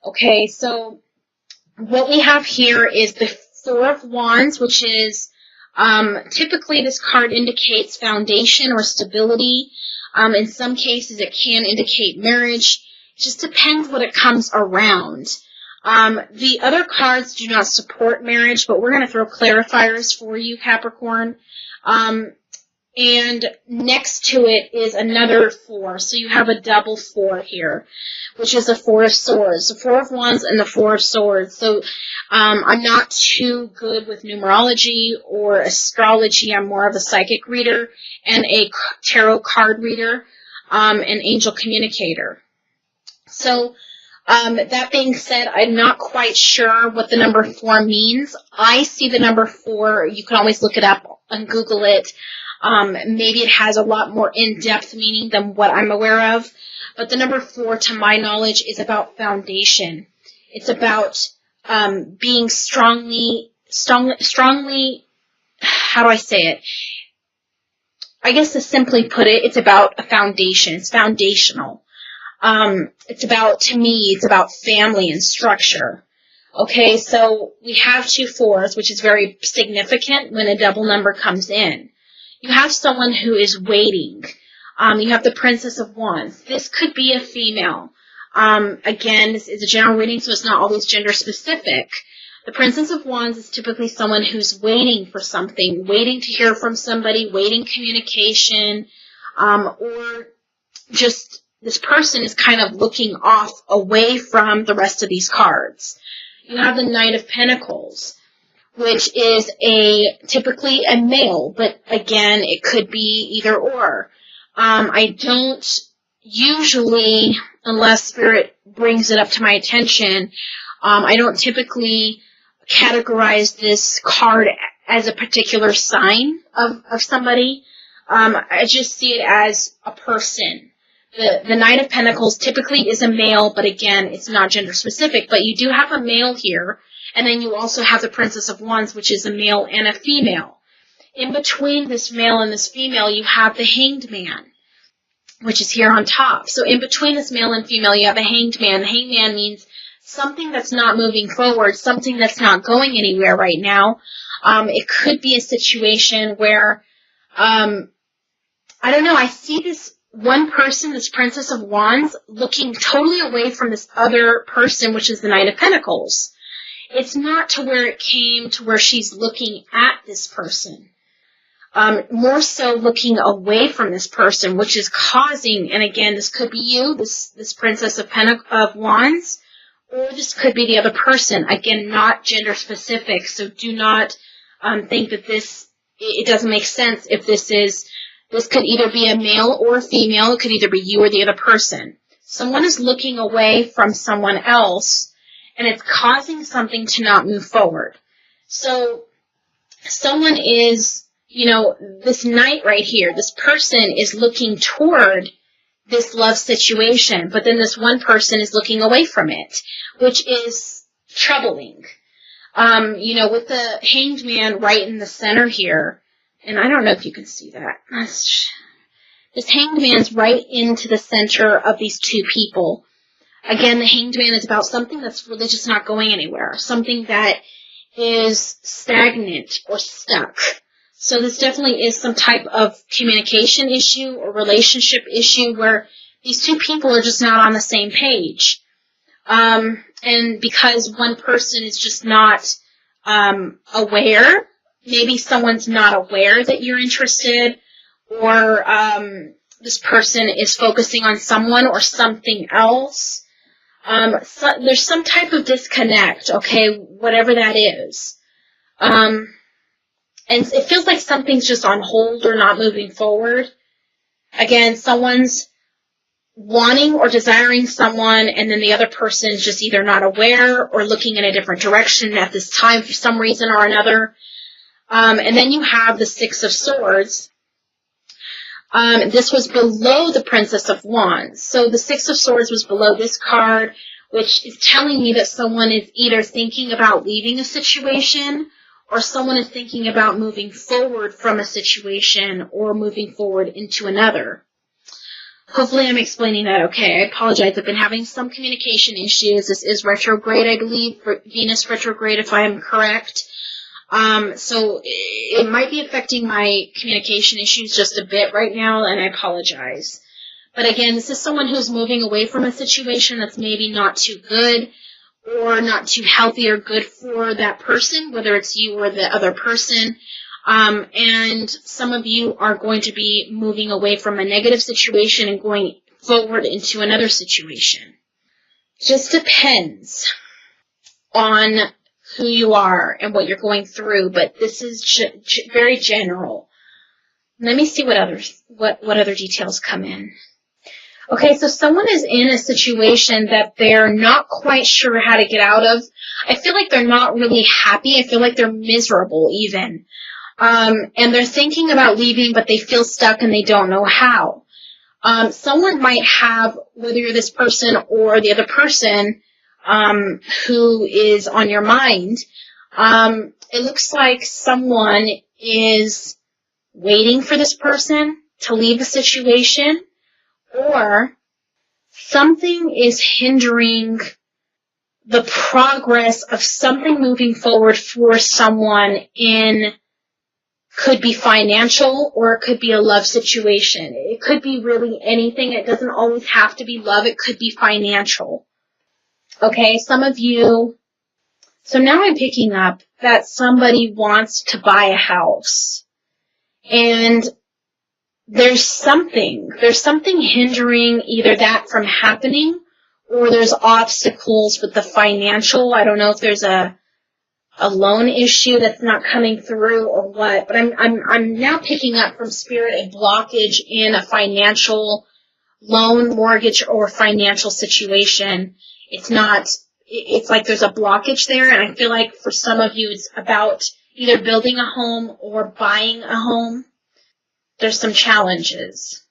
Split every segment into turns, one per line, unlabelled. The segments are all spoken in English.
Okay, so what we have here is the Four of Wands, which is typically this card indicates foundation or stability. In some cases, it can indicate marriage. It just depends what it comes around. The other cards do not support marriage, but we're going to throw clarifiers for you, Capricorn. And next to it is another 4. So you have a double 4 here, which is the 4 of Swords. The 4 of Wands and the 4 of Swords. So I'm not too good with numerology or astrology. I'm more of a psychic reader and a tarot card reader, an angel communicator. So that being said, I'm not quite sure what the number 4 means. I see the number 4. You can always look it up and Google it. Maybe it has a lot more in-depth meaning than what I'm aware of. But the number 4, to my knowledge, is about foundation. It's about being strongly, how do I say it? I guess to simply put it, it's about a foundation. It's foundational. It's about, to me, it's about family and structure. Okay, so we have 2 4s, which is very significant when a double number comes in. You have someone who is waiting. You have the Princess of Wands. This could be a female. Again, this is a general reading, so it's not always gender specific. The Princess of Wands is typically someone who's waiting for something, waiting to hear from somebody, waiting communication, or just this person is kind of looking off away from the rest of these cards. You have the Knight of Pentacles, which is typically a male, but again, it could be either or. I don't usually, unless Spirit brings it up to my attention, I don't typically categorize this card as a particular sign of somebody. I just see it as a person. The Knight of Pentacles typically is a male, but again, it's not gender specific, but you do have a male here. And then you also have the Princess of Wands, which is a male and a female. In between this male and this female, you have the Hanged Man, which is here on top. So in between this male and female, you have a Hanged Man. The Hanged Man means something that's not moving forward, something that's not going anywhere right now. It could be a situation where, I don't know, I see this one person, this Princess of Wands, looking totally away from this other person, which is the Knight of Pentacles. It's not to where it came to where she's looking at this person. More so looking away from this person, which is causing, and again, this could be you, this Princess of Wands, or this could be the other person. Again, not gender specific, so do not think that it doesn't make sense if this could either be a male or a female. It could either be you or the other person. Someone is looking away from someone else, and it's causing something to not move forward. So someone is, this knight right here, this person is looking toward this love situation, but then this one person is looking away from it, which is troubling. With the Hanged Man right in the center here, and I don't know if you can see that. This Hanged Man's right into the center of these 2 people. Again, the Hanged Man is about something that's really just not going anywhere, something that is stagnant or stuck. So this definitely is some type of communication issue or relationship issue where these 2 people are just not on the same page. And because one person is just not aware, maybe someone's not aware that you're interested, or this person is focusing on someone or something else. So there's some type of disconnect, okay, whatever that is. And it feels like something's just on hold or not moving forward. Again, someone's wanting or desiring someone, and then the other person is just either not aware or looking in a different direction at this time for some reason or another. And then you have the Six of Swords. This was below the Princess of Wands. So the Six of Swords was below this card, which is telling me that someone is either thinking about leaving a situation, or someone is thinking about moving forward from a situation or moving forward into another. Hopefully I'm explaining that okay. I apologize. I've been having some communication issues. This is retrograde, I believe, Venus retrograde, if I am correct. So it might be affecting my communication issues just a bit right now, and I apologize. But again, this is someone who's moving away from a situation that's maybe not too good or not too healthy or good for that person, whether it's you or the other person. And some of you are going to be moving away from a negative situation and going forward into another situation. Just depends on who you are and what you're going through, but this is very general. Let me see what other details come in. Okay, so someone is in a situation that they're not quite sure how to get out of. I feel like they're not really happy. I feel like they're miserable even. And they're thinking about leaving, but they feel stuck and they don't know how. Someone might have, whether you're this person or the other person who is on your mind, it looks like someone is waiting for this person to leave the situation, or something is hindering the progress of something moving forward for someone could be financial, or it could be a love situation. It could be really anything. It doesn't always have to be love. It could be financial. Okay, some of you, so now I'm picking up that somebody wants to buy a house, and there's something hindering either that from happening, or there's obstacles with the financial. I don't know if there's a loan issue that's not coming through or what, but I'm now picking up from Spirit a blockage in a financial loan, mortgage, or financial situation. It's like there's a blockage there, and I feel like for some of you it's about either building a home or buying a home. There's some challenges,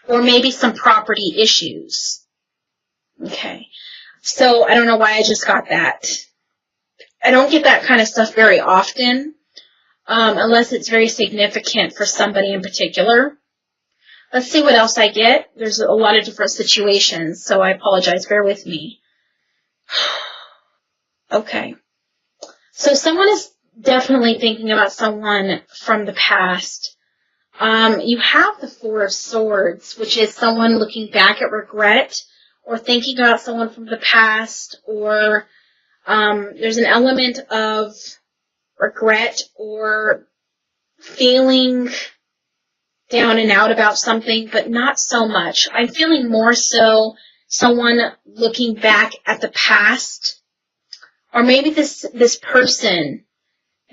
or maybe some property issues. Okay, so I don't know why I just got that. I don't get that kind of stuff very often, unless it's very significant for somebody in particular. Let's see what else I get. There's a lot of different situations, so I apologize. Bear with me. Okay. So someone is definitely thinking about someone from the past. You have the Four of Swords, which is someone looking back at regret or thinking about someone from the past, or there's an element of regret or feeling down and out about something, but not so much. I'm feeling more so someone looking back at the past, or maybe this person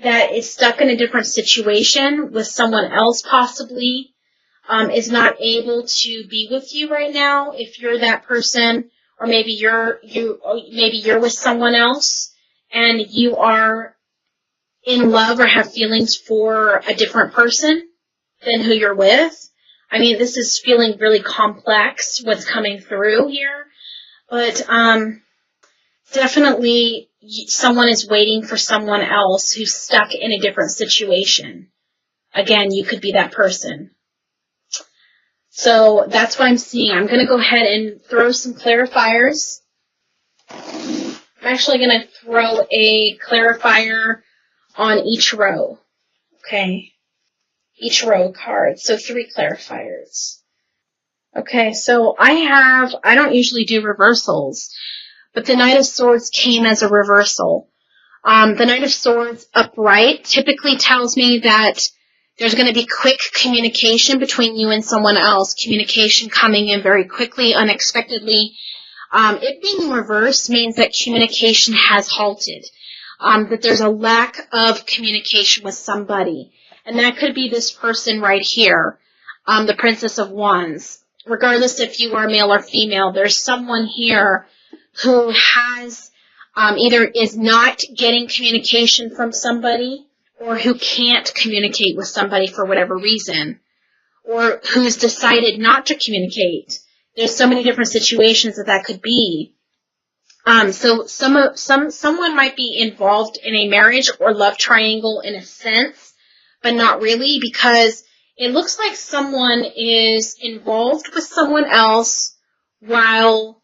that is stuck in a different situation with someone else possibly is not able to be with you right now if you're that person, or maybe you're with someone else and you are in love or have feelings for a different person than who you're with. I mean, this is feeling really complex, what's coming through here, but definitely someone is waiting for someone else who's stuck in a different situation. Again, you could be that person. So that's what I'm seeing. I'm going to go ahead and throw some clarifiers. I'm actually going to throw a clarifier on each row. Okay. Each row card. So 3 clarifiers. Okay, so I don't usually do reversals, but the Knight of Swords came as a reversal. The Knight of Swords upright typically tells me that there's going to be quick communication between you and someone else. Communication coming in very quickly, unexpectedly. It being reversed means that communication has halted. That there's a lack of communication with somebody. And that could be this person right here, the Princess of Wands. Regardless if you are male or female, there's someone here who has either is not getting communication from somebody, or who can't communicate with somebody for whatever reason, or who's decided not to communicate. There's so many different situations that could be. So someone might be involved in a marriage or love triangle in a sense, but not really, because It looks like someone is involved with someone else while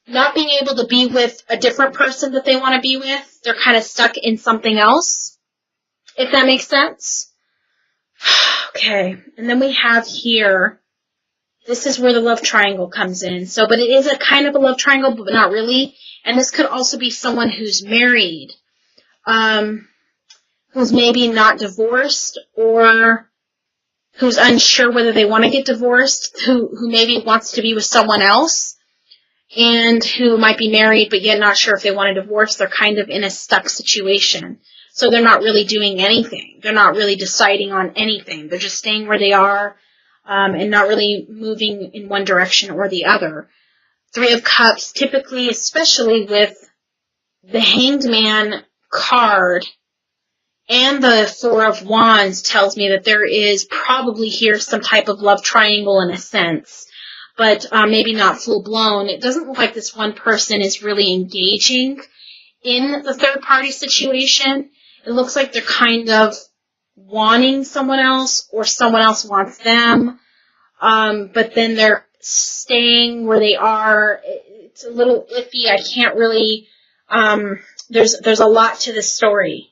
not being able to be with a different person that they want to be with. They're kind of stuck in something else, if that makes sense. Okay, and then we have here, this is where the love triangle comes in. So, but it is a kind of a love triangle, but not really. And this could also be someone who's married, who's maybe not divorced, or who's unsure whether they want to get divorced, who maybe wants to be with someone else, and who might be married but yet not sure if they want to divorce. They're kind of in a stuck situation. So they're not really doing anything. They're not really deciding on anything. They're just staying where they are and not really moving in one direction or the other. Three of Cups, typically, especially with the Hanged Man card and the Four of Wands, tells me that there is probably here some type of love triangle in a sense, but maybe not full-blown. It doesn't look like this one person is really engaging in the third-party situation. It looks like they're kind of wanting someone else, or someone else wants them, but then they're staying where they are. It's a little iffy. I can't really, there's a lot to this story.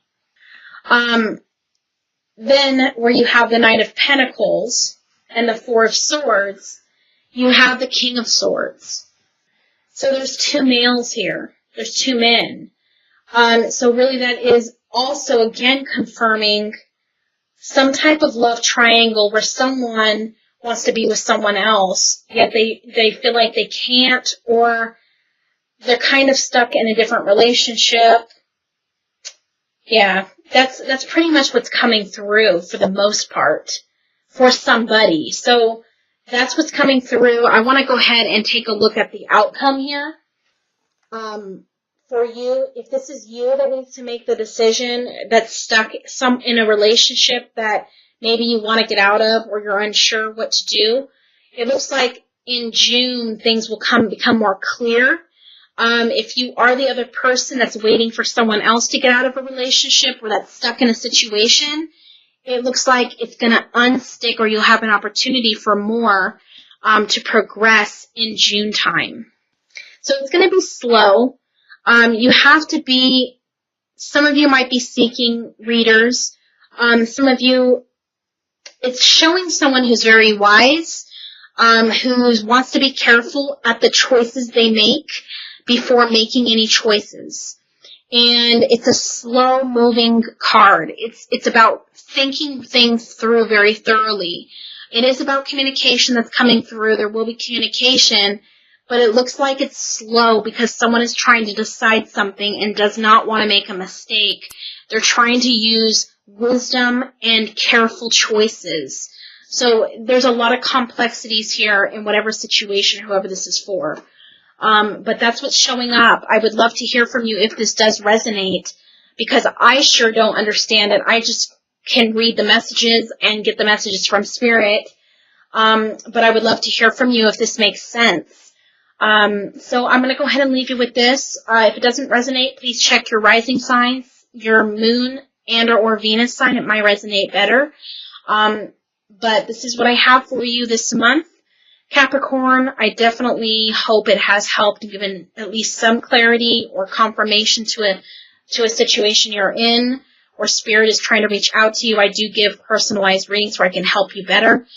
Then where you have the Knight of Pentacles and the Four of Swords, you have the King of Swords. So there's two males here. There's two men. So really that is also, again, confirming some type of love triangle where someone wants to be with someone else, yet they feel like they can't, or they're kind of stuck in a different relationship. Yeah, that's pretty much what's coming through for the most part for somebody. So that's what's coming through. I want to go ahead and take a look at the outcome here. For you, if this is you that needs to make the decision that's stuck in a relationship that maybe you want to get out of, or you're unsure what to do, it looks like in June things will become more clear. If you are the other person that's waiting for someone else to get out of a relationship or that's stuck in a situation, it looks like it's going to unstick, or you'll have an opportunity for more to progress in June time. So it's going to be slow. You have to be, some of you might be seeking readers. Some of you, it's showing someone who's very wise, who wants to be careful at the choices they make before making any choices. And it's a slow-moving card. It's about thinking things through very thoroughly. It is about communication that's coming through. There will be communication, but it looks like it's slow because someone is trying to decide something and does not want to make a mistake. They're trying to use wisdom and careful choices. So there's a lot of complexities here in whatever situation, whoever this is for. But that's what's showing up. I would love to hear from you if this does resonate, because I sure don't understand it. I just can read the messages and get the messages from Spirit. But I would love to hear from you if this makes sense. So I'm going to go ahead and leave you with this. If it doesn't resonate, please check your rising signs, your moon and or Venus sign. It might resonate better. But this is what I have for you this month. Capricorn, I definitely hope it has helped, given at least some clarity or confirmation to a situation you're in, or Spirit is trying to reach out to you. I do give personalized readings where I can help you better,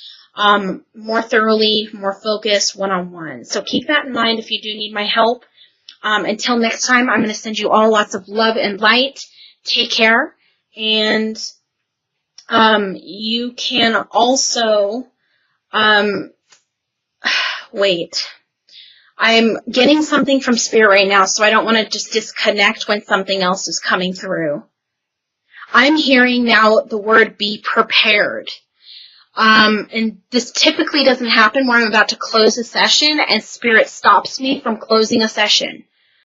more thoroughly, more focused, one-on-one. So keep that in mind if you do need my help. Until next time, I'm going to send you all lots of love and light. Take care. And you can also... wait, I'm getting something from Spirit right now, so I don't want to just disconnect when something else is coming through. I'm hearing now the word be prepared. And this typically doesn't happen where I'm about to close a session and Spirit stops me from closing a session.